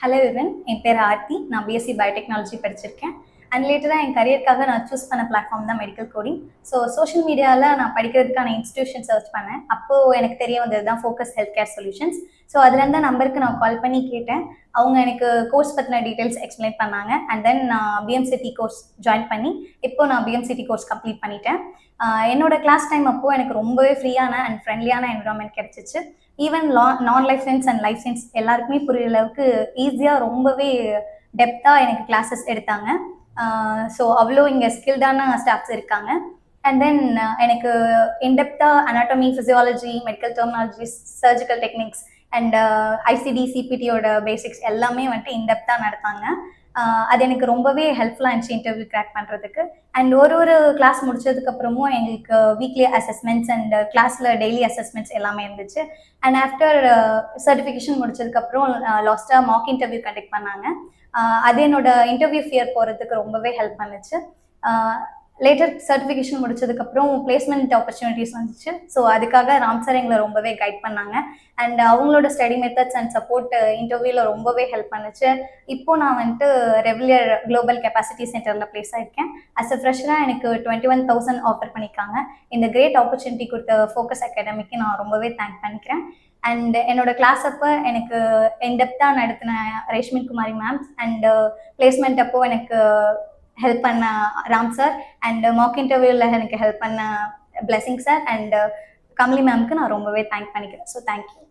Hello எவன், என் பேர் ஆர்த்தி. நான் பிஎஸ்சி பயோடெக்னாலஜி படிச்சிருக்கேன். அண்ட் லேட்டராக என் கரியருக்காக நான் சூஸ் பண்ண பிளாட்ஃபார்ம் தான் மெடிக்கல் கோடிங். ஸோ சோஷியல் மீடியாவில் நான் படிக்கிறதுக்கான இன்ஸ்டியூஷன் சர்ச் பண்ணேன். அப்போது எனக்கு தெரிய வந்தது தான் focus health care solutions. So அதுலேருந்து நம்பருக்கு நான் கால் பண்ணி கேட்டேன். அவங்க எனக்கு கோர்ஸ் பற்றின டீட்டெயில்ஸ் எக்ஸ்பிளைன் பண்ணாங்க. அண்ட் தென் நான் பிஎம்சிடி கோர்ஸ் ஜாயின் பண்ணி இப்போ நான் பிஎம்சிடி கோர்ஸ் கம்ப்ளீட் பண்ணிட்டேன். என்னோட கிளாஸ் டைம் அப்போது எனக்கு ரொம்பவே ஃப்ரீயான அண்ட் ஃப்ரெண்ட்லியான என்விரான்மெண்ட் கிடச்சிச்சு. ஈவன் நான் life science and life science எல்லாருக்குமே புரியுற அளவுக்கு ஈஸியாக ரொம்பவே டெப்த்தாக எனக்கு கிளாஸஸ் எடுத்தாங்க. ஸோ அவ்வளோ இங்கே ஸ்கில்டான ஸ்டாஃப்ஸ் இருக்காங்க. அண்ட் தென் எனக்கு இன்டெப்த்தாக anatomy, physiology, medical terminologies, surgical techniques and ICD, சிபிடியோட பேசிக்ஸ் எல்லாமே வந்துட்டு இன்டெப்த்தாக நடத்தாங்க. அது எனக்கு ரொம்பவே ஹெல்ப்ஃபுல்லாக இருந்துச்சு இன்டர்வியூ கிராக் பண்ணுறதுக்கு. அண்ட் ஒரு கிளாஸ் முடிச்சதுக்கப்புறமும் எங்களுக்கு வீக்லி அசஸ்மெண்ட்ஸ் அண்ட் கிளாஸில் டெய்லி அசஸ்மெண்ட்ஸ் எல்லாமே இருந்துச்சு. அண்ட் ஆஃப்டர் சர்டிஃபிகேஷன் முடிச்சதுக்கப்புறம் லாஸ்ட்டாக மாக் இன்டர்வியூ கண்டக்ட் பண்ணாங்க. அது என்னோட இன்டர்வியூ ஃபியர் போகிறதுக்கு ரொம்பவே ஹெல்ப் பண்ணுச்சு. லேட்டர் சர்டிஃபிகேஷன் முடிச்சதுக்கப்புறம் பிளேஸ்மெண்ட் ஆப்பர்ச்சுனிட்டிஸ் வந்துச்சு. ஸோ அதுக்காக ராம் சார் எங்களை ரொம்பவே கைட் பண்ணாங்க. அண்ட் அவங்களோட ஸ்டடி மெத்தட்ஸ் அண்ட் சப்போர்ட் இன்டர்வியூவில் ரொம்பவே ஹெல்ப் பண்ணுச்சு. இப்போ நான் வந்துட்டு ரெகுலர் குளோபல் கெப்பாசிட்டி சென்டரில் ப்ளேஸ் ஆகிருக்கேன். அஸ் அ ஃப்ரெஷராக எனக்கு 21,000 ஆஃபர் பண்ணியிருக்காங்க. இந்த கிரேட் ஆப்பர்ச்சுனிட்டி கொடுத்த ஃபோக்கஸ் அகாடமிக்கு நான் ரொம்பவே தேங்க் பண்ணிக்கிறேன். அண்ட் என்னோட கிளாஸ் அப்போ எனக்கு இன்டெப்த்தாக நடத்தின ரேஷ்மி குமாரி மேம் அண்ட் பிளேஸ்மெண்ட் அப்போ எனக்கு ஹெல்ப் பண்ண ராம் சார் அண்ட் மாக் இன்டர்வியூவில் எனக்கு ஹெல்ப் பண்ண பிளெஸிங் சார் அண்ட் கமலி மேம்க்கு நான் ரொம்பவே தேங்க் பண்ணிக்கிறேன். So thank you.